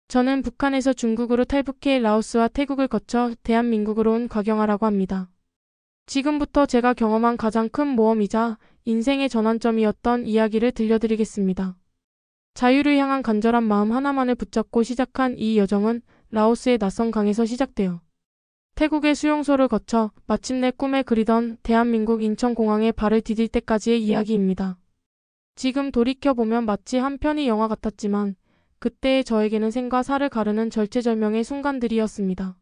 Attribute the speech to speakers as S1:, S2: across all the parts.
S1: 저는 북한에서 중국으로 탈북해 라오스와 태국을 거쳐 대한민국으로 온 곽영아라고 합니다. 지금부터 제가 경험한 가장 큰 모험이자 인생의 전환점이었던 이야기를 들려드리겠습니다. 자유를 향한 간절한 마음 하나만을 붙잡고 시작한 이 여정은 라오스의 낯선 강에서 시작되어 태국의 수용소를 거쳐 마침내 꿈에 그리던 대한민국 인천공항에 발을 디딜 때까지의 이야기입니다. 지금 돌이켜보면 마치 한 편의 영화 같았지만 그때의 저에게는 생과 사를 가르는 절체절명의 순간들이었습니다.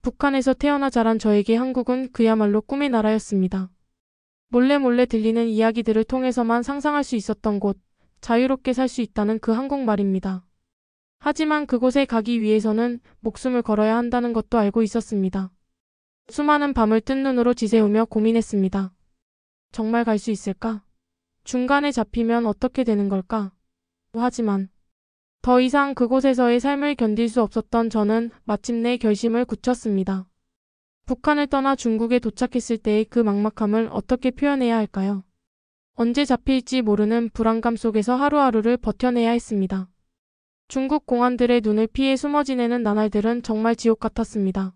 S1: 북한에서 태어나 자란 저에게 한국은 그야말로 꿈의 나라였습니다. 몰래 들리는 이야기들을 통해서만 상상할 수 있었던 곳, 자유롭게 살 수 있다는 그 한국 말입니다. 하지만 그곳에 가기 위해서는 목숨을 걸어야 한다는 것도 알고 있었습니다. 수많은 밤을 뜬 눈으로 지새우며 고민했습니다. 정말 갈 수 있을까? 중간에 잡히면 어떻게 되는 걸까? 하지만 더 이상 그곳에서의 삶을 견딜 수 없었던 저는 마침내 결심을 굳혔습니다. 북한을 떠나 중국에 도착했을 때의 그 막막함을 어떻게 표현해야 할까요? 언제 잡힐지 모르는 불안감 속에서 하루하루를 버텨내야 했습니다. 중국 공안들의 눈을 피해 숨어 지내는 나날들은 정말 지옥 같았습니다.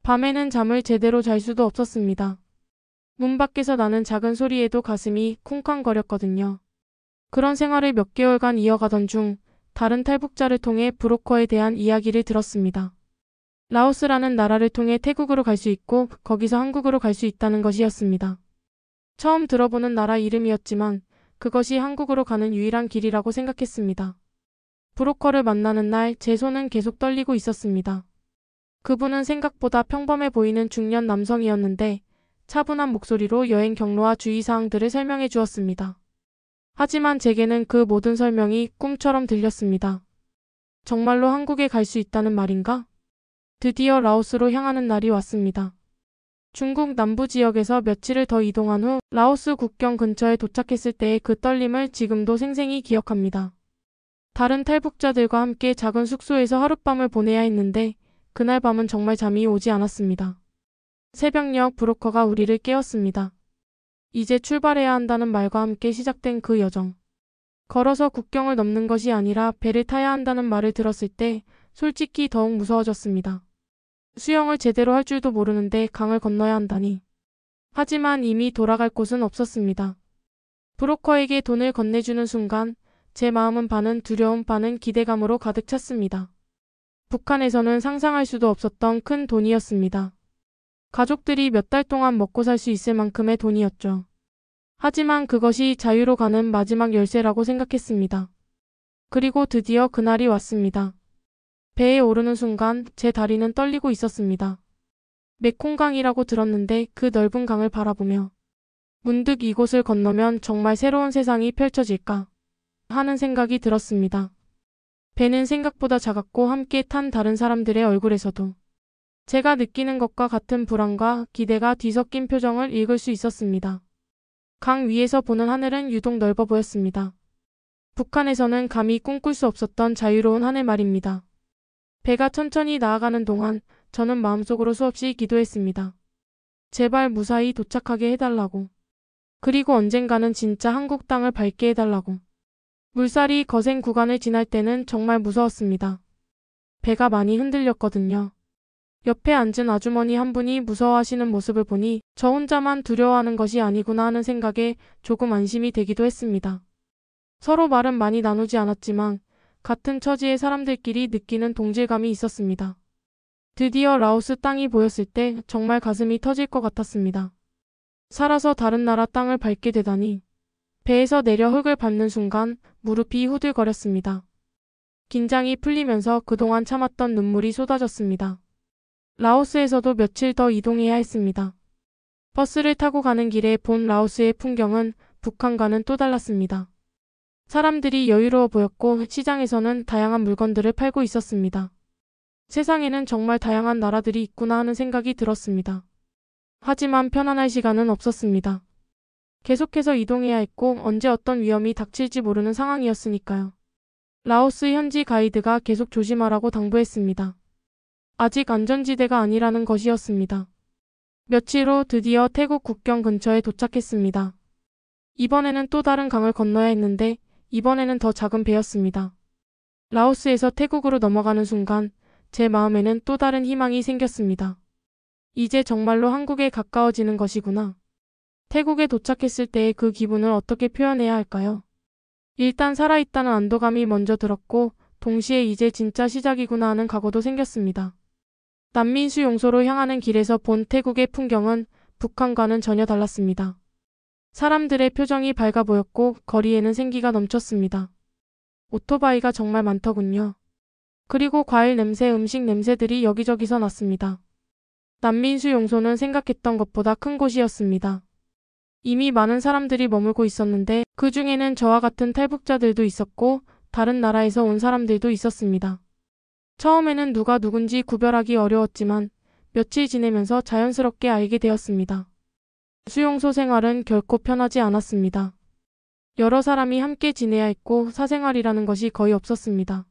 S1: 밤에는 잠을 제대로 잘 수도 없었습니다. 문 밖에서 나는 작은 소리에도 가슴이 쿵쾅거렸거든요. 그런 생활을 몇 개월간 이어가던 중 다른 탈북자를 통해 브로커에 대한 이야기를 들었습니다. 라오스라는 나라를 통해 태국으로 갈 수 있고 거기서 한국으로 갈 수 있다는 것이었습니다. 처음 들어보는 나라 이름이었지만 그것이 한국으로 가는 유일한 길이라고 생각했습니다. 브로커를 만나는 날 제 손은 계속 떨리고 있었습니다. 그분은 생각보다 평범해 보이는 중년 남성이었는데 차분한 목소리로 여행 경로와 주의사항들을 설명해 주었습니다. 하지만 제게는 그 모든 설명이 꿈처럼 들렸습니다. 정말로 한국에 갈 수 있다는 말인가? 드디어 라오스로 향하는 날이 왔습니다. 중국 남부 지역에서 며칠을 더 이동한 후 라오스 국경 근처에 도착했을 때의 그 떨림을 지금도 생생히 기억합니다. 다른 탈북자들과 함께 작은 숙소에서 하룻밤을 보내야 했는데 그날 밤은 정말 잠이 오지 않았습니다. 새벽녘 브로커가 우리를 깨웠습니다. 이제 출발해야 한다는 말과 함께 시작된 그 여정. 걸어서 국경을 넘는 것이 아니라 배를 타야 한다는 말을 들었을 때 솔직히 더욱 무서워졌습니다. 수영을 제대로 할 줄도 모르는데 강을 건너야 한다니. 하지만 이미 돌아갈 곳은 없었습니다. 브로커에게 돈을 건네주는 순간 제 마음은 반은 두려움 반은 기대감으로 가득 찼습니다. 북한에서는 상상할 수도 없었던 큰 돈이었습니다. 가족들이 몇 달 동안 먹고 살 수 있을 만큼의 돈이었죠. 하지만 그것이 자유로 가는 마지막 열쇠라고 생각했습니다. 그리고 드디어 그날이 왔습니다. 배에 오르는 순간 제 다리는 떨리고 있었습니다. 메콩강이라고 들었는데 그 넓은 강을 바라보며 문득 이곳을 건너면 정말 새로운 세상이 펼쳐질까 하는 생각이 들었습니다. 배는 생각보다 작았고 함께 탄 다른 사람들의 얼굴에서도 제가 느끼는 것과 같은 불안과 기대가 뒤섞인 표정을 읽을 수 있었습니다. 강 위에서 보는 하늘은 유독 넓어 보였습니다. 북한에서는 감히 꿈꿀 수 없었던 자유로운 하늘 말입니다. 배가 천천히 나아가는 동안 저는 마음속으로 수없이 기도했습니다. 제발 무사히 도착하게 해달라고. 그리고 언젠가는 진짜 한국 땅을 밟게 해달라고. 물살이 거센 구간을 지날 때는 정말 무서웠습니다. 배가 많이 흔들렸거든요. 옆에 앉은 아주머니 한 분이 무서워하시는 모습을 보니 저 혼자만 두려워하는 것이 아니구나 하는 생각에 조금 안심이 되기도 했습니다. 서로 말은 많이 나누지 않았지만 같은 처지의 사람들끼리 느끼는 동질감이 있었습니다. 드디어 라오스 땅이 보였을 때 정말 가슴이 터질 것 같았습니다. 살아서 다른 나라 땅을 밟게 되다니. 배에서 내려 흙을 밟는 순간 무릎이 후들거렸습니다. 긴장이 풀리면서 그동안 참았던 눈물이 쏟아졌습니다. 라오스에서도 며칠 더 이동해야 했습니다. 버스를 타고 가는 길에 본 라오스의 풍경은 북한과는 또 달랐습니다. 사람들이 여유로워 보였고 시장에서는 다양한 물건들을 팔고 있었습니다. 세상에는 정말 다양한 나라들이 있구나 하는 생각이 들었습니다. 하지만 편안할 시간은 없었습니다. 계속해서 이동해야 했고 언제 어떤 위험이 닥칠지 모르는 상황이었으니까요. 라오스 현지 가이드가 계속 조심하라고 당부했습니다. 아직 안전지대가 아니라는 것이었습니다. 며칠 후 드디어 태국 국경 근처에 도착했습니다. 이번에는 또 다른 강을 건너야 했는데 이번에는 더 작은 배였습니다. 라오스에서 태국으로 넘어가는 순간 제 마음에는 또 다른 희망이 생겼습니다. 이제 정말로 한국에 가까워지는 것이구나. 태국에 도착했을 때의 그 기분을 어떻게 표현해야 할까요? 일단 살아있다는 안도감이 먼저 들었고 동시에 이제 진짜 시작이구나 하는 각오도 생겼습니다. 난민 수용소로 향하는 길에서 본 태국의 풍경은 북한과는 전혀 달랐습니다. 사람들의 표정이 밝아 보였고 거리에는 생기가 넘쳤습니다. 오토바이가 정말 많더군요. 그리고 과일 냄새, 음식 냄새들이 여기저기서 났습니다. 난민 수용소는 생각했던 것보다 큰 곳이었습니다. 이미 많은 사람들이 머물고 있었는데 그 중에는 저와 같은 탈북자들도 있었고 다른 나라에서 온 사람들도 있었습니다. 처음에는 누가 누군지 구별하기 어려웠지만 며칠 지내면서 자연스럽게 알게 되었습니다. 수용소 생활은 결코 편하지 않았습니다. 여러 사람이 함께 지내야 했고 사생활이라는 것이 거의 없었습니다.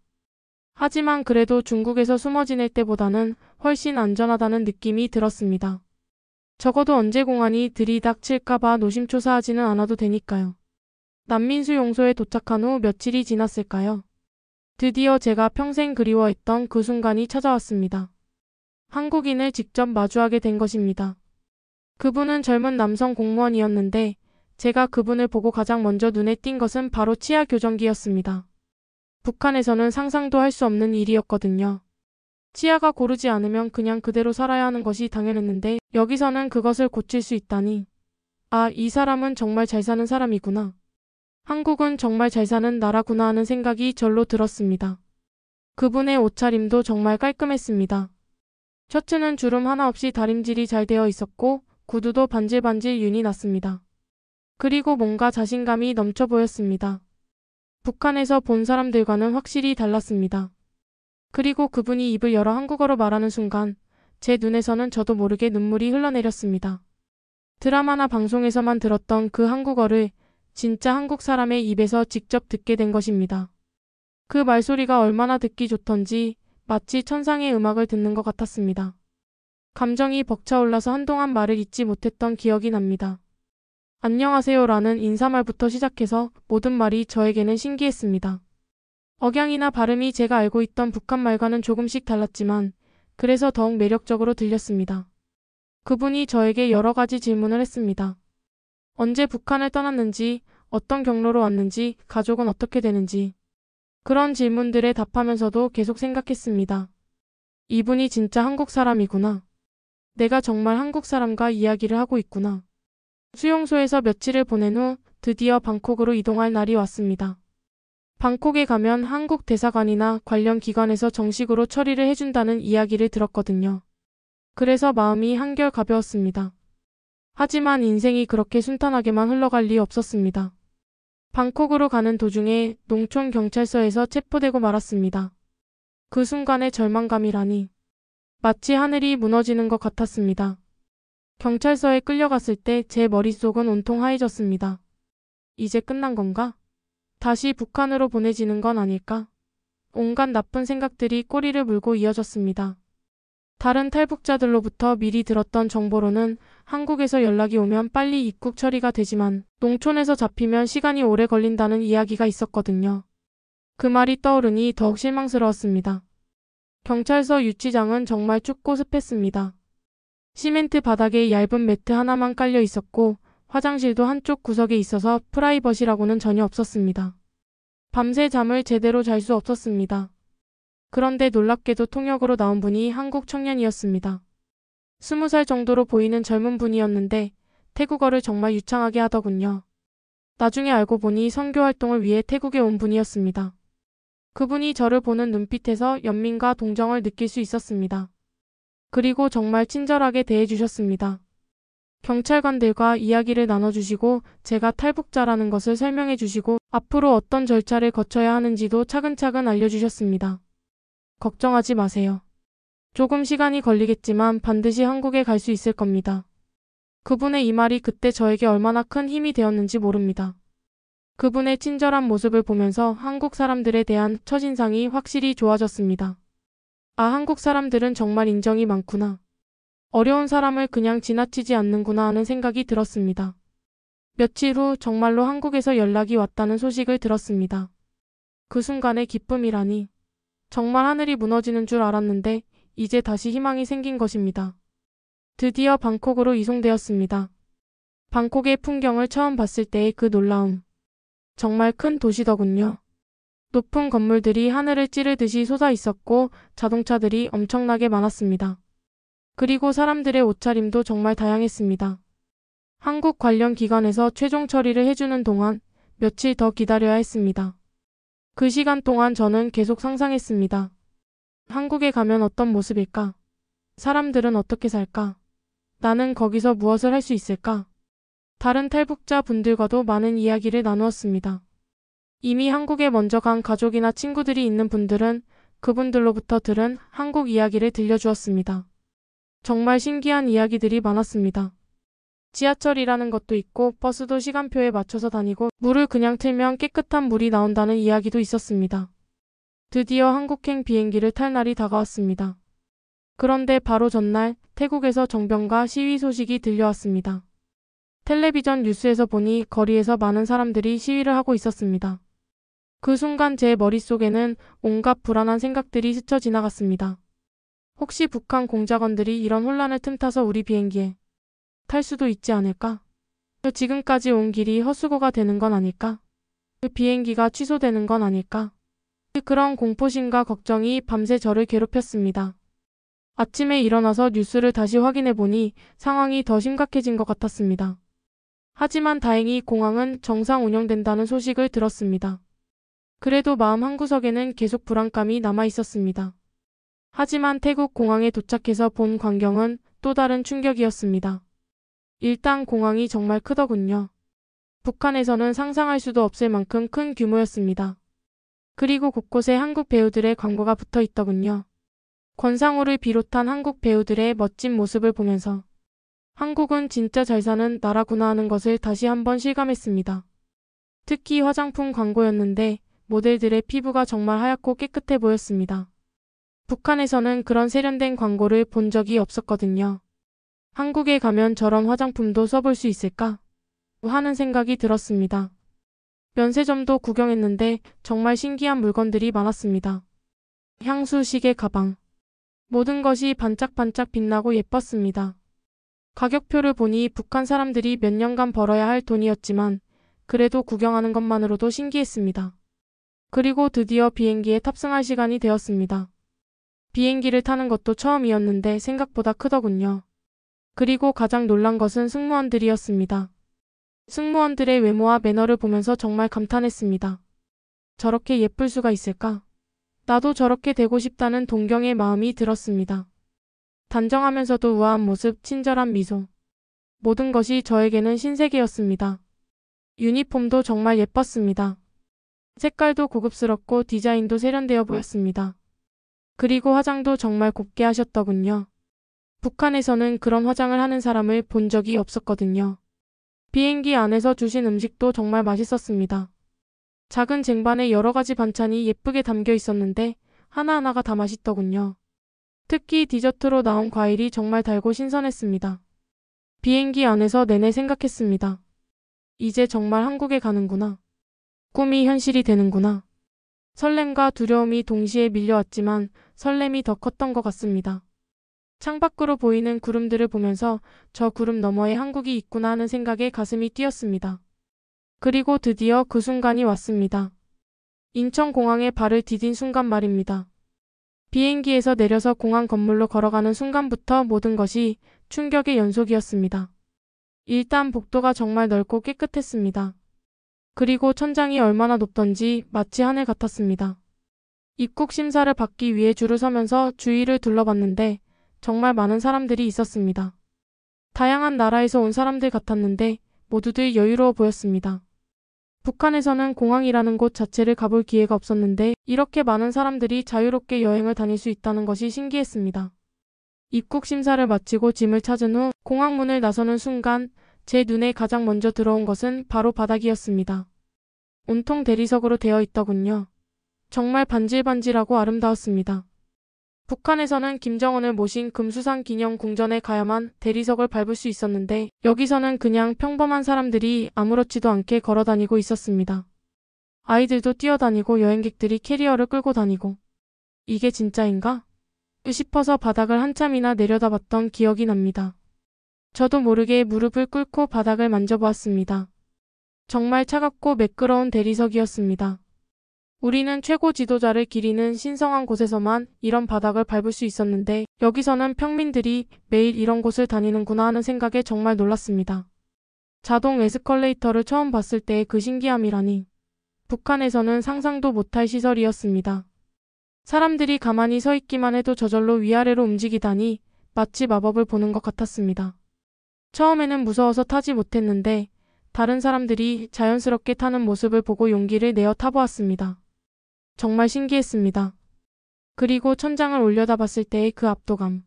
S1: 하지만 그래도 중국에서 숨어 지낼 때보다는 훨씬 안전하다는 느낌이 들었습니다. 적어도 언제 공안이 들이닥칠까봐 노심초사하지는 않아도 되니까요. 난민수용소에 도착한 후 며칠이 지났을까요? 드디어 제가 평생 그리워했던 그 순간이 찾아왔습니다. 한국인을 직접 마주하게 된 것입니다. 그분은 젊은 남성 공무원이었는데 제가 그분을 보고 가장 먼저 눈에 띈 것은 바로 치아 교정기였습니다. 북한에서는 상상도 할 수 없는 일이었거든요. 치아가 고르지 않으면 그냥 그대로 살아야 하는 것이 당연했는데 여기서는 그것을 고칠 수 있다니. 아, 이 사람은 정말 잘 사는 사람이구나. 한국은 정말 잘 사는 나라구나 하는 생각이 절로 들었습니다. 그분의 옷차림도 정말 깔끔했습니다. 셔츠는 주름 하나 없이 다림질이 잘 되어 있었고 구두도 반질반질 윤이 났습니다. 그리고 뭔가 자신감이 넘쳐 보였습니다. 북한에서 본 사람들과는 확실히 달랐습니다. 그리고 그분이 입을 열어 한국어로 말하는 순간 제 눈에서는 저도 모르게 눈물이 흘러내렸습니다. 드라마나 방송에서만 들었던 그 한국어를 진짜 한국 사람의 입에서 직접 듣게 된 것입니다. 그 말소리가 얼마나 듣기 좋던지 마치 천상의 음악을 듣는 것 같았습니다. 감정이 벅차올라서 한동안 말을 잇지 못했던 기억이 납니다. 안녕하세요라는 인사말부터 시작해서 모든 말이 저에게는 신기했습니다. 억양이나 발음이 제가 알고 있던 북한말과는 조금씩 달랐지만 그래서 더욱 매력적으로 들렸습니다. 그분이 저에게 여러 가지 질문을 했습니다. 언제 북한을 떠났는지, 어떤 경로로 왔는지, 가족은 어떻게 되는지. 그런 질문들에 답하면서도 계속 생각했습니다. 이분이 진짜 한국 사람이구나. 내가 정말 한국 사람과 이야기를 하고 있구나. 수용소에서 며칠을 보낸 후 드디어 방콕으로 이동할 날이 왔습니다. 방콕에 가면 한국 대사관이나 관련 기관에서 정식으로 처리를 해준다는 이야기를 들었거든요. 그래서 마음이 한결 가벼웠습니다. 하지만 인생이 그렇게 순탄하게만 흘러갈 리 없었습니다. 방콕으로 가는 도중에 농촌 경찰서에서 체포되고 말았습니다. 그 순간의 절망감이라니. 마치 하늘이 무너지는 것 같았습니다. 경찰서에 끌려갔을 때 제 머릿속은 온통 하얘졌습니다. 이제 끝난 건가? 다시 북한으로 보내지는 건 아닐까? 온갖 나쁜 생각들이 꼬리를 물고 이어졌습니다. 다른 탈북자들로부터 미리 들었던 정보로는 한국에서 연락이 오면 빨리 입국 처리가 되지만 농촌에서 잡히면 시간이 오래 걸린다는 이야기가 있었거든요. 그 말이 떠오르니 더욱 실망스러웠습니다. 경찰서 유치장은 정말 춥고 습했습니다. 시멘트 바닥에 얇은 매트 하나만 깔려 있었고 화장실도 한쪽 구석에 있어서 프라이버시라고는 전혀 없었습니다. 밤새 잠을 제대로 잘 수 없었습니다. 그런데 놀랍게도 통역으로 나온 분이 한국 청년이었습니다. 20살 정도로 보이는 젊은 분이었는데 태국어를 정말 유창하게 하더군요. 나중에 알고 보니 선교 활동을 위해 태국에 온 분이었습니다. 그분이 저를 보는 눈빛에서 연민과 동정을 느낄 수 있었습니다. 그리고 정말 친절하게 대해주셨습니다. 경찰관들과 이야기를 나눠주시고 제가 탈북자라는 것을 설명해 주시고 앞으로 어떤 절차를 거쳐야 하는지도 차근차근 알려주셨습니다. 걱정하지 마세요. 조금 시간이 걸리겠지만 반드시 한국에 갈 수 있을 겁니다. 그분의 이 말이 그때 저에게 얼마나 큰 힘이 되었는지 모릅니다. 그분의 친절한 모습을 보면서 한국 사람들에 대한 첫인상이 확실히 좋아졌습니다. 아, 한국 사람들은 정말 인정이 많구나. 어려운 사람을 그냥 지나치지 않는구나 하는 생각이 들었습니다. 며칠 후 정말로 한국에서 연락이 왔다는 소식을 들었습니다. 그 순간의 기쁨이라니. 정말 하늘이 무너지는 줄 알았는데 이제 다시 희망이 생긴 것입니다. 드디어 방콕으로 이송되었습니다. 방콕의 풍경을 처음 봤을 때의 그 놀라움. 정말 큰 도시더군요. 높은 건물들이 하늘을 찌르듯이 솟아 있었고 자동차들이 엄청나게 많았습니다. 그리고 사람들의 옷차림도 정말 다양했습니다. 한국 관련 기관에서 최종 처리를 해주는 동안 며칠 더 기다려야 했습니다. 그 시간 동안 저는 계속 상상했습니다. 한국에 가면 어떤 모습일까? 사람들은 어떻게 살까? 나는 거기서 무엇을 할 수 있을까? 다른 탈북자 분들과도 많은 이야기를 나누었습니다. 이미 한국에 먼저 간 가족이나 친구들이 있는 분들은 그분들로부터 들은 한국 이야기를 들려주었습니다. 정말 신기한 이야기들이 많았습니다. 지하철이라는 것도 있고 버스도 시간표에 맞춰서 다니고 물을 그냥 틀면 깨끗한 물이 나온다는 이야기도 있었습니다. 드디어 한국행 비행기를 탈 날이 다가왔습니다. 그런데 바로 전날 태국에서 정병과 시위 소식이 들려왔습니다. 텔레비전 뉴스에서 보니 거리에서 많은 사람들이 시위를 하고 있었습니다. 그 순간 제 머릿속에는 온갖 불안한 생각들이 스쳐 지나갔습니다. 혹시 북한 공작원들이 이런 혼란을 틈타서 우리 비행기에 탈 수도 있지 않을까? 지금까지 온 길이 헛수고가 되는 건 아닐까? 비행기가 취소되는 건 아닐까? 그런 공포심과 걱정이 밤새 저를 괴롭혔습니다. 아침에 일어나서 뉴스를 다시 확인해 보니 상황이 더 심각해진 것 같았습니다. 하지만 다행히 공항은 정상 운영된다는 소식을 들었습니다. 그래도 마음 한구석에는 계속 불안감이 남아 있었습니다. 하지만 태국 공항에 도착해서 본 광경은 또 다른 충격이었습니다. 일단 공항이 정말 크더군요. 북한에서는 상상할 수도 없을 만큼 큰 규모였습니다. 그리고 곳곳에 한국 배우들의 광고가 붙어 있더군요. 권상우를 비롯한 한국 배우들의 멋진 모습을 보면서 한국은 진짜 잘 사는 나라구나 하는 것을 다시 한번 실감했습니다. 특히 화장품 광고였는데 모델들의 피부가 정말 하얗고 깨끗해 보였습니다. 북한에서는 그런 세련된 광고를 본 적이 없었거든요. 한국에 가면 저런 화장품도 써볼 수 있을까? 하는 생각이 들었습니다. 면세점도 구경했는데 정말 신기한 물건들이 많았습니다. 향수, 시계, 가방. 모든 것이 반짝반짝 빛나고 예뻤습니다. 가격표를 보니 북한 사람들이 몇 년간 벌어야 할 돈이었지만 그래도 구경하는 것만으로도 신기했습니다. 그리고 드디어 비행기에 탑승할 시간이 되었습니다. 비행기를 타는 것도 처음이었는데 생각보다 크더군요. 그리고 가장 놀란 것은 승무원들이었습니다. 승무원들의 외모와 매너를 보면서 정말 감탄했습니다. 저렇게 예쁠 수가 있을까? 나도 저렇게 되고 싶다는 동경의 마음이 들었습니다. 단정하면서도 우아한 모습, 친절한 미소. 모든 것이 저에게는 신세계였습니다. 유니폼도 정말 예뻤습니다. 색깔도 고급스럽고 디자인도 세련되어 보였습니다. 그리고 화장도 정말 곱게 하셨더군요. 북한에서는 그런 화장을 하는 사람을 본 적이 없었거든요. 비행기 안에서 주신 음식도 정말 맛있었습니다. 작은 쟁반에 여러 가지 반찬이 예쁘게 담겨 있었는데 하나하나가 다 맛있더군요. 특히 디저트로 나온 과일이 정말 달고 신선했습니다. 비행기 안에서 내내 생각했습니다. 이제 정말 한국에 가는구나. 꿈이 현실이 되는구나. 설렘과 두려움이 동시에 밀려왔지만 설렘이 더 컸던 것 같습니다. 창밖으로 보이는 구름들을 보면서 저 구름 너머에 한국이 있구나 하는 생각에 가슴이 뛰었습니다. 그리고 드디어 그 순간이 왔습니다. 인천공항에 발을 디딘 순간 말입니다. 비행기에서 내려서 공항 건물로 걸어가는 순간부터 모든 것이 충격의 연속이었습니다. 일단 복도가 정말 넓고 깨끗했습니다. 그리고 천장이 얼마나 높던지 마치 하늘 같았습니다. 입국 심사를 받기 위해 줄을 서면서 주위를 둘러봤는데 정말 많은 사람들이 있었습니다. 다양한 나라에서 온 사람들 같았는데 모두들 여유로워 보였습니다. 북한에서는 공항이라는 곳 자체를 가볼 기회가 없었는데 이렇게 많은 사람들이 자유롭게 여행을 다닐 수 있다는 것이 신기했습니다. 입국 심사를 마치고 짐을 찾은 후 공항문을 나서는 순간 제 눈에 가장 먼저 들어온 것은 바로 바닥이었습니다. 온통 대리석으로 되어 있더군요. 정말 반질반질하고 아름다웠습니다. 북한에서는 김정은을 모신 금수산 기념 궁전에 가야만 대리석을 밟을 수 있었는데 여기서는 그냥 평범한 사람들이 아무렇지도 않게 걸어다니고 있었습니다. 아이들도 뛰어다니고 여행객들이 캐리어를 끌고 다니고 이게 진짜인가? 싶어서 바닥을 한참이나 내려다봤던 기억이 납니다. 저도 모르게 무릎을 꿇고 바닥을 만져보았습니다. 정말 차갑고 매끄러운 대리석이었습니다. 우리는 최고 지도자를 기리는 신성한 곳에서만 이런 바닥을 밟을 수 있었는데 여기서는 평민들이 매일 이런 곳을 다니는구나 하는 생각에 정말 놀랐습니다. 자동 에스컬레이터를 처음 봤을 때의 그 신기함이라니. 북한에서는 상상도 못할 시설이었습니다. 사람들이 가만히 서 있기만 해도 저절로 위아래로 움직이다니 마치 마법을 보는 것 같았습니다. 처음에는 무서워서 타지 못했는데 다른 사람들이 자연스럽게 타는 모습을 보고 용기를 내어 타보았습니다. 정말 신기했습니다. 그리고 천장을 올려다봤을 때의 그 압도감.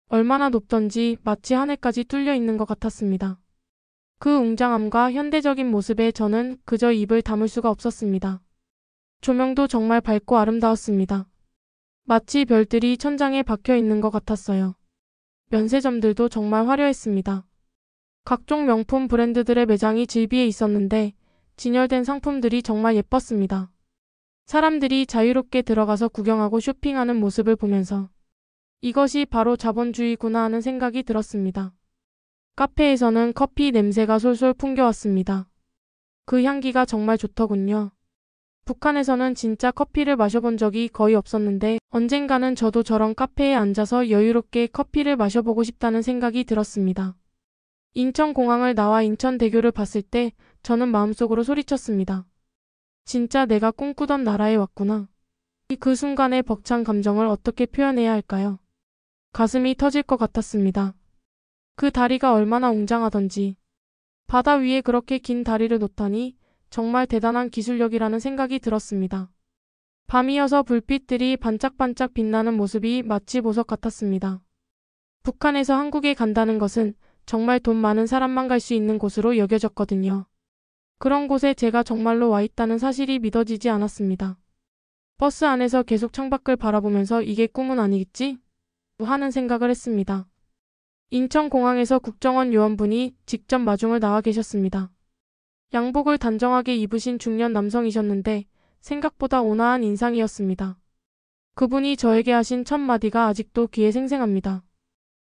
S1: 얼마나 높던지 마치 하늘까지 뚫려 있는 것 같았습니다. 그 웅장함과 현대적인 모습에 저는 그저 입을 다물 수가 없었습니다. 조명도 정말 밝고 아름다웠습니다. 마치 별들이 천장에 박혀 있는 것 같았어요. 면세점들도 정말 화려했습니다. 각종 명품 브랜드들의 매장이 즐비해 있었는데 진열된 상품들이 정말 예뻤습니다. 사람들이 자유롭게 들어가서 구경하고 쇼핑하는 모습을 보면서 이것이 바로 자본주의구나 하는 생각이 들었습니다. 카페에서는 커피 냄새가 솔솔 풍겨왔습니다. 그 향기가 정말 좋더군요. 북한에서는 진짜 커피를 마셔본 적이 거의 없었는데 언젠가는 저도 저런 카페에 앉아서 여유롭게 커피를 마셔보고 싶다는 생각이 들었습니다. 인천공항을 나와 인천대교를 봤을 때 저는 마음속으로 소리쳤습니다. 진짜 내가 꿈꾸던 나라에 왔구나. 그 순간의 벅찬 감정을 어떻게 표현해야 할까요? 가슴이 터질 것 같았습니다. 그 다리가 얼마나 웅장하던지. 바다 위에 그렇게 긴 다리를 놓다니 정말 대단한 기술력이라는 생각이 들었습니다. 밤이어서 불빛들이 반짝반짝 빛나는 모습이 마치 보석 같았습니다. 북한에서 한국에 간다는 것은 정말 돈 많은 사람만 갈 수 있는 곳으로 여겨졌거든요. 그런 곳에 제가 정말로 와 있다는 사실이 믿어지지 않았습니다. 버스 안에서 계속 창밖을 바라보면서 이게 꿈은 아니겠지? 하는 생각을 했습니다. 인천공항에서 국정원 요원분이 직접 마중을 나와 계셨습니다. 양복을 단정하게 입으신 중년 남성이셨는데 생각보다 온화한 인상이었습니다. 그분이 저에게 하신 첫 마디가 아직도 귀에 생생합니다.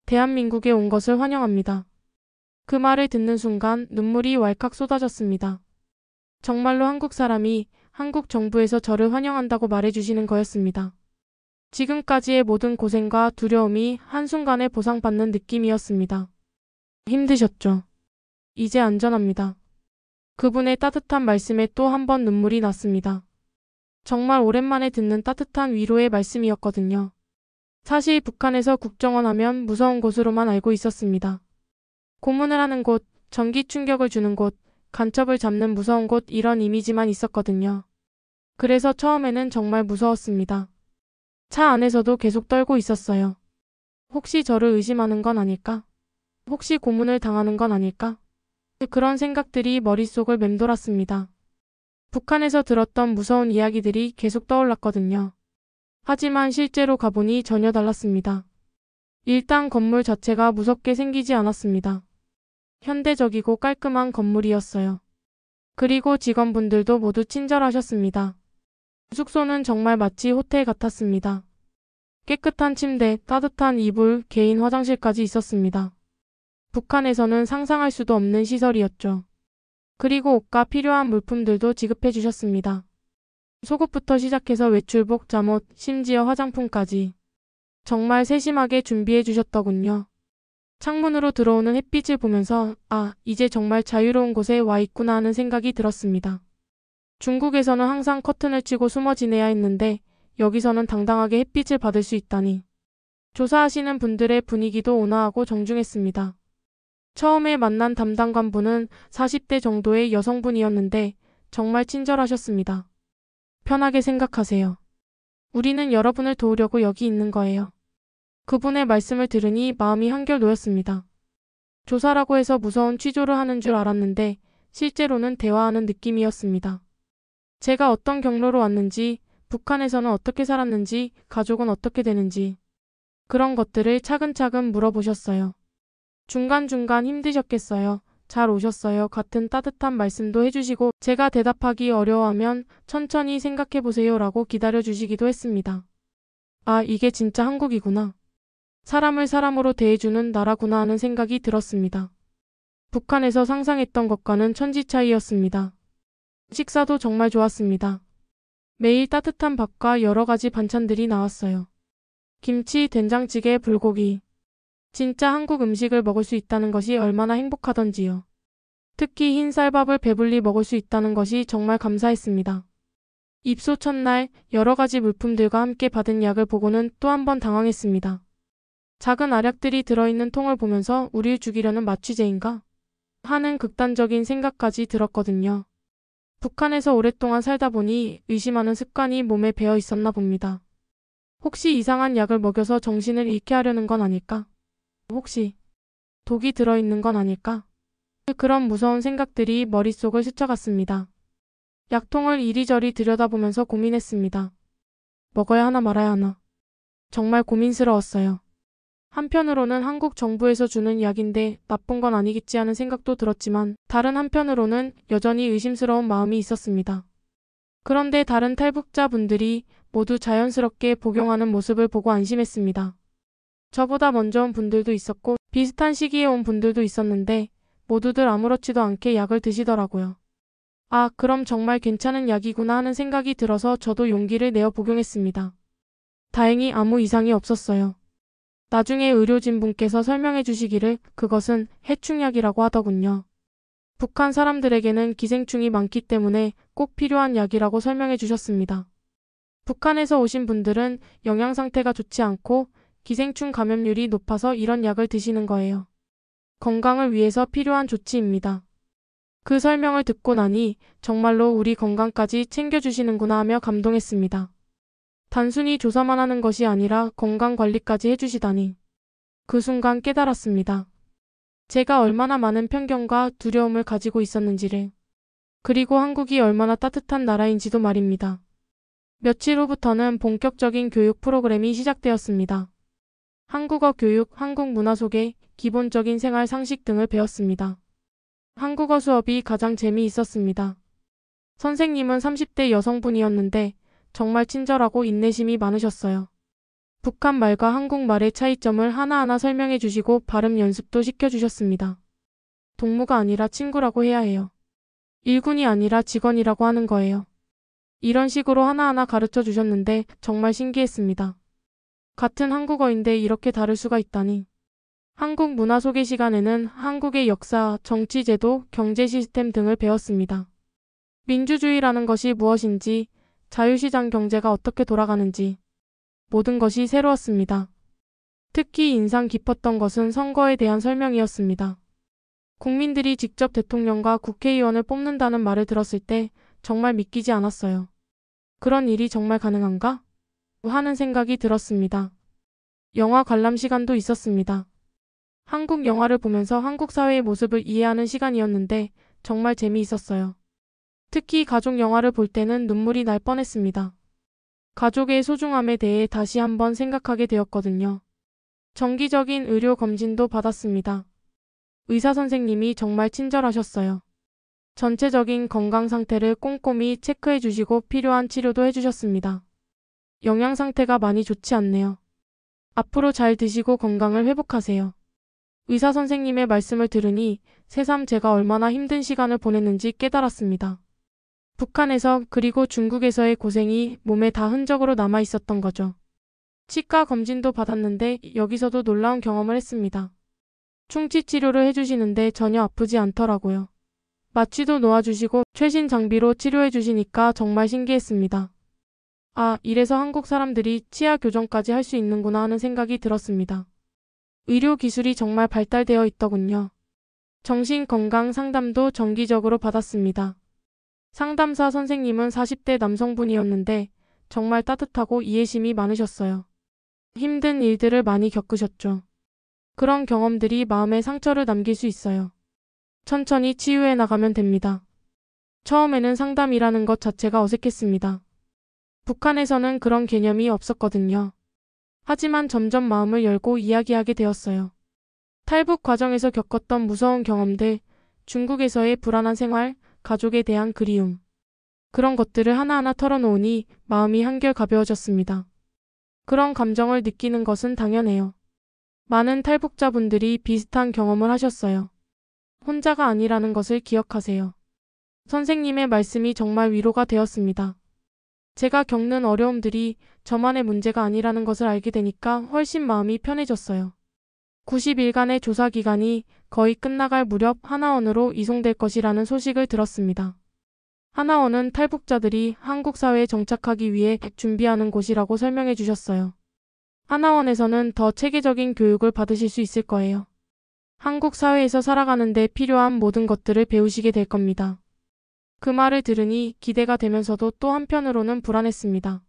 S1: 대한민국에 온 것을 환영합니다. 그 말을 듣는 순간 눈물이 왈칵 쏟아졌습니다. 정말로 한국 사람이 한국 정부에서 저를 환영한다고 말해주시는 거였습니다. 지금까지의 모든 고생과 두려움이 한순간에 보상받는 느낌이었습니다. 힘드셨죠? 이제 안전합니다. 그분의 따뜻한 말씀에 또 한 번 눈물이 났습니다. 정말 오랜만에 듣는 따뜻한 위로의 말씀이었거든요. 사실 북한에서 국정원 하면 무서운 곳으로만 알고 있었습니다. 고문을 하는 곳, 전기 충격을 주는 곳, 간첩을 잡는 무서운 곳 이런 이미지만 있었거든요. 그래서 처음에는 정말 무서웠습니다. 차 안에서도 계속 떨고 있었어요. 혹시 저를 의심하는 건 아닐까? 혹시 고문을 당하는 건 아닐까? 그런 생각들이 머릿속을 맴돌았습니다. 북한에서 들었던 무서운 이야기들이 계속 떠올랐거든요. 하지만 실제로 가보니 전혀 달랐습니다. 일단 건물 자체가 무섭게 생기지 않았습니다. 현대적이고 깔끔한 건물이었어요. 그리고 직원분들도 모두 친절하셨습니다. 숙소는 정말 마치 호텔 같았습니다. 깨끗한 침대, 따뜻한 이불, 개인 화장실까지 있었습니다. 북한에서는 상상할 수도 없는 시설이었죠. 그리고 옷과 필요한 물품들도 지급해 주셨습니다. 속옷부터 시작해서 외출복, 잠옷, 심지어 화장품까지. 정말 세심하게 준비해 주셨더군요. 창문으로 들어오는 햇빛을 보면서 이제 정말 자유로운 곳에 와 있구나 하는 생각이 들었습니다. 중국에서는 항상 커튼을 치고 숨어 지내야 했는데 여기서는 당당하게 햇빛을 받을 수 있다니. 조사하시는 분들의 분위기도 온화하고 정중했습니다. 처음에 만난 담당관분은 40대 정도의 여성분이었는데 정말 친절하셨습니다. 편하게 생각하세요. 우리는 여러분을 도우려고 여기 있는 거예요. 그분의 말씀을 들으니 마음이 한결 놓였습니다. 조사라고 해서 무서운 취조를 하는 줄 알았는데 실제로는 대화하는 느낌이었습니다. 제가 어떤 경로로 왔는지, 북한에서는 어떻게 살았는지, 가족은 어떻게 되는지 그런 것들을 차근차근 물어보셨어요. 중간중간 힘드셨겠어요. 잘 오셨어요. 같은 따뜻한 말씀도 해주시고 제가 대답하기 어려워하면 천천히 생각해보세요 라고 기다려주시기도 했습니다. 아, 이게 진짜 한국이구나. 사람을 사람으로 대해주는 나라구나 하는 생각이 들었습니다. 북한에서 상상했던 것과는 천지 차이였습니다. 식사도 정말 좋았습니다. 매일 따뜻한 밥과 여러 가지 반찬들이 나왔어요. 김치, 된장찌개, 불고기. 진짜 한국 음식을 먹을 수 있다는 것이 얼마나 행복하던지요. 특히 흰 쌀밥을 배불리 먹을 수 있다는 것이 정말 감사했습니다. 입소 첫날 여러 가지 물품들과 함께 받은 약을 보고는 또 한 번 당황했습니다. 작은 알약들이 들어있는 통을 보면서 우릴 죽이려는 마취제인가? 하는 극단적인 생각까지 들었거든요. 북한에서 오랫동안 살다 보니 의심하는 습관이 몸에 배어 있었나 봅니다. 혹시 이상한 약을 먹여서 정신을 잃게 하려는 건 아닐까? 혹시 독이 들어있는 건 아닐까? 그런 무서운 생각들이 머릿속을 스쳐갔습니다. 약통을 이리저리 들여다보면서 고민했습니다. 먹어야 하나 말아야 하나. 정말 고민스러웠어요. 한편으로는 한국 정부에서 주는 약인데 나쁜 건 아니겠지 하는 생각도 들었지만 다른 한편으로는 여전히 의심스러운 마음이 있었습니다. 그런데 다른 탈북자분들이 모두 자연스럽게 복용하는 모습을 보고 안심했습니다. 저보다 먼저 온 분들도 있었고 비슷한 시기에 온 분들도 있었는데 모두들 아무렇지도 않게 약을 드시더라고요. 아, 그럼 정말 괜찮은 약이구나 하는 생각이 들어서 저도 용기를 내어 복용했습니다. 다행히 아무 이상이 없었어요. 나중에 의료진분께서 설명해 주시기를 그것은 해충약이라고 하더군요. 북한 사람들에게는 기생충이 많기 때문에 꼭 필요한 약이라고 설명해 주셨습니다. 북한에서 오신 분들은 영양 상태가 좋지 않고 기생충 감염률이 높아서 이런 약을 드시는 거예요. 건강을 위해서 필요한 조치입니다. 그 설명을 듣고 나니 정말로 우리 건강까지 챙겨주시는구나 하며 감동했습니다. 단순히 조사만 하는 것이 아니라 건강관리까지 해주시다니. 그 순간 깨달았습니다. 제가 얼마나 많은 편견과 두려움을 가지고 있었는지를. 그리고 한국이 얼마나 따뜻한 나라인지도 말입니다. 며칠 후부터는 본격적인 교육 프로그램이 시작되었습니다. 한국어 교육, 한국 문화 소개, 기본적인 생활 상식 등을 배웠습니다. 한국어 수업이 가장 재미있었습니다. 선생님은 30대 여성분이었는데 정말 친절하고 인내심이 많으셨어요. 북한 말과 한국말의 차이점을 하나하나 설명해 주시고 발음 연습도 시켜주셨습니다. 동무가 아니라 친구라고 해야 해요. 일군이 아니라 직원이라고 하는 거예요. 이런 식으로 하나하나 가르쳐 주셨는데 정말 신기했습니다. 같은 한국어인데 이렇게 다를 수가 있다니. 한국 문화 소개 시간에는 한국의 역사, 정치 제도, 경제 시스템 등을 배웠습니다. 민주주의라는 것이 무엇인지, 자유시장 경제가 어떻게 돌아가는지 모든 것이 새로웠습니다. 특히 인상 깊었던 것은 선거에 대한 설명이었습니다. 국민들이 직접 대통령과 국회의원을 뽑는다는 말을 들었을 때 정말 믿기지 않았어요. 그런 일이 정말 가능한가? 하는 생각이 들었습니다. 영화 관람 시간도 있었습니다. 한국 영화를 보면서 한국 사회의 모습을 이해하는 시간이었는데 정말 재미있었어요. 특히 가족 영화를 볼 때는 눈물이 날 뻔했습니다. 가족의 소중함에 대해 다시 한번 생각하게 되었거든요. 정기적인 의료 검진도 받았습니다. 의사 선생님이 정말 친절하셨어요. 전체적인 건강 상태를 꼼꼼히 체크해 주시고 필요한 치료도 해주셨습니다. 영양 상태가 많이 좋지 않네요. 앞으로 잘 드시고 건강을 회복하세요. 의사 선생님의 말씀을 들으니 새삼 제가 얼마나 힘든 시간을 보냈는지 깨달았습니다. 북한에서 그리고 중국에서의 고생이 몸에 다 흔적으로 남아 있었던 거죠. 치과 검진도 받았는데 여기서도 놀라운 경험을 했습니다. 충치 치료를 해주시는데 전혀 아프지 않더라고요. 마취도 놓아주시고 최신 장비로 치료해 주시니까 정말 신기했습니다. 아, 이래서 한국 사람들이 치아 교정까지 할 수 있는구나 하는 생각이 들었습니다. 의료 기술이 정말 발달되어 있더군요. 정신건강 상담도 정기적으로 받았습니다. 상담사 선생님은 40대 남성분이었는데 정말 따뜻하고 이해심이 많으셨어요. 힘든 일들을 많이 겪으셨죠. 그런 경험들이 마음에 상처를 남길 수 있어요. 천천히 치유해 나가면 됩니다. 처음에는 상담이라는 것 자체가 어색했습니다. 북한에서는 그런 개념이 없었거든요. 하지만 점점 마음을 열고 이야기하게 되었어요. 탈북 과정에서 겪었던 무서운 경험들, 중국에서의 불안한 생활, 가족에 대한 그리움. 그런 것들을 하나하나 털어놓으니 마음이 한결 가벼워졌습니다. 그런 감정을 느끼는 것은 당연해요. 많은 탈북자분들이 비슷한 경험을 하셨어요. 혼자가 아니라는 것을 기억하세요. 선생님의 말씀이 정말 위로가 되었습니다. 제가 겪는 어려움들이 저만의 문제가 아니라는 것을 알게 되니까 훨씬 마음이 편해졌어요. 90일간의 조사 기간이 거의 끝나갈 무렵 하나원으로 이송될 것이라는 소식을 들었습니다. 하나원은 탈북자들이 한국 사회에 정착하기 위해 준비하는 곳이라고 설명해 주셨어요. 하나원에서는 더 체계적인 교육을 받으실 수 있을 거예요. 한국 사회에서 살아가는 데 필요한 모든 것들을 배우시게 될 겁니다. 그 말을 들으니 기대가 되면서도 또 한편으로는 불안했습니다.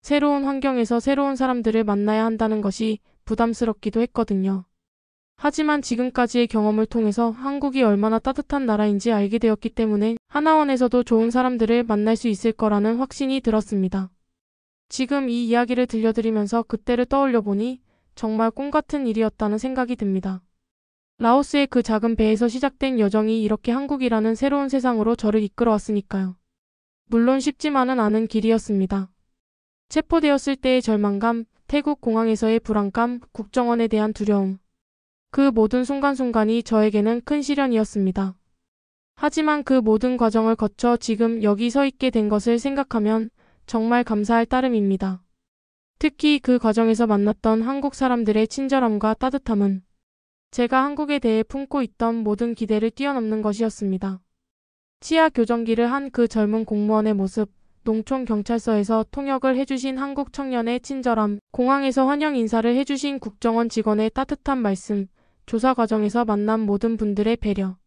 S1: 새로운 환경에서 새로운 사람들을 만나야 한다는 것이 부담스럽기도 했거든요. 하지만 지금까지의 경험을 통해서 한국이 얼마나 따뜻한 나라인지 알게 되었기 때문에 하나원에서도 좋은 사람들을 만날 수 있을 거라는 확신이 들었습니다. 지금 이 이야기를 들려드리면서 그때를 떠올려 보니 정말 꿈 같은 일이었다는 생각이 듭니다. 라오스의 그 작은 배에서 시작된 여정이 이렇게 한국이라는 새로운 세상으로 저를 이끌어왔으니까요. 물론 쉽지만은 않은 길이었습니다. 체포되었을 때의 절망감, 태국 공항에서의 불안감, 국정원에 대한 두려움. 그 모든 순간순간이 저에게는 큰 시련이었습니다. 하지만 그 모든 과정을 거쳐 지금 여기 서 있게 된 것을 생각하면 정말 감사할 따름입니다. 특히 그 과정에서 만났던 한국 사람들의 친절함과 따뜻함은 제가 한국에 대해 품고 있던 모든 기대를 뛰어넘는 것이었습니다. 치아 교정기를 한 그 젊은 공무원의 모습, 농촌 경찰서에서 통역을 해주신 한국 청년의 친절함, 공항에서 환영 인사를 해주신 국정원 직원의 따뜻한 말씀, 조사 과정에서 만난 모든 분들의 배려.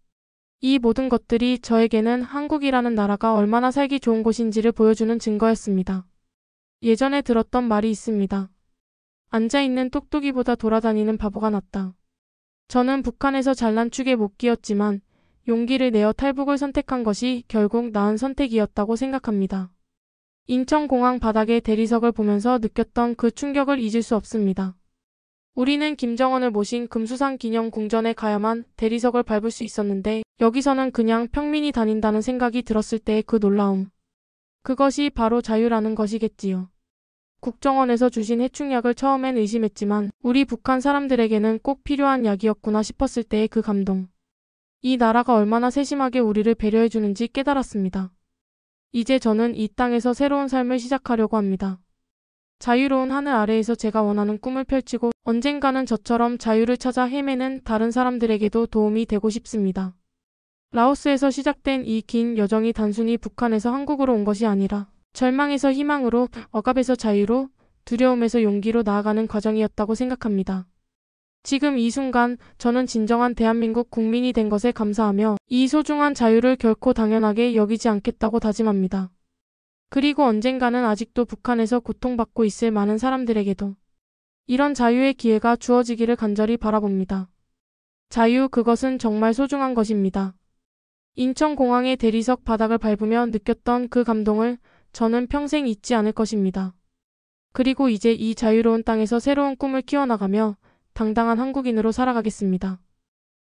S1: 이 모든 것들이 저에게는 한국이라는 나라가 얼마나 살기 좋은 곳인지를 보여주는 증거였습니다. 예전에 들었던 말이 있습니다. 앉아있는 똑똑이보다 돌아다니는 바보가 낫다. 저는 북한에서 잘난 축에 못 끼었지만 용기를 내어 탈북을 선택한 것이 결국 나은 선택이었다고 생각합니다. 인천공항 바닥의 대리석을 보면서 느꼈던 그 충격을 잊을 수 없습니다. 우리는 김정은을 모신 금수산 기념 궁전에 가야만 대리석을 밟을 수 있었는데 여기서는 그냥 평민이 다닌다는 생각이 들었을 때의 그 놀라움. 그것이 바로 자유라는 것이겠지요. 국정원에서 주신 해충약을 처음엔 의심했지만 우리 북한 사람들에게는 꼭 필요한 약이었구나 싶었을 때의 그 감동. 이 나라가 얼마나 세심하게 우리를 배려해주는지 깨달았습니다. 이제 저는 이 땅에서 새로운 삶을 시작하려고 합니다. 자유로운 하늘 아래에서 제가 원하는 꿈을 펼치고 언젠가는 저처럼 자유를 찾아 헤매는 다른 사람들에게도 도움이 되고 싶습니다. 라오스에서 시작된 이 긴 여정이 단순히 북한에서 한국으로 온 것이 아니라 절망에서 희망으로, 억압에서 자유로, 두려움에서 용기로 나아가는 과정이었다고 생각합니다. 지금 이 순간 저는 진정한 대한민국 국민이 된 것에 감사하며 이 소중한 자유를 결코 당연하게 여기지 않겠다고 다짐합니다. 그리고 언젠가는 아직도 북한에서 고통받고 있을 많은 사람들에게도 이런 자유의 기회가 주어지기를 간절히 바라봅니다. 자유, 그것은 정말 소중한 것입니다. 인천공항의 대리석 바닥을 밟으며 느꼈던 그 감동을 저는 평생 잊지 않을 것입니다. 그리고 이제 이 자유로운 땅에서 새로운 꿈을 키워나가며 당당한 한국인으로 살아가겠습니다.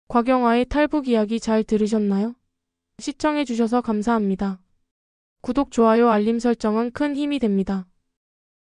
S1: 곽영화의 탈북 이야기 잘 들으셨나요? 시청해주셔서 감사합니다. 구독, 좋아요, 알림 설정은 큰 힘이 됩니다.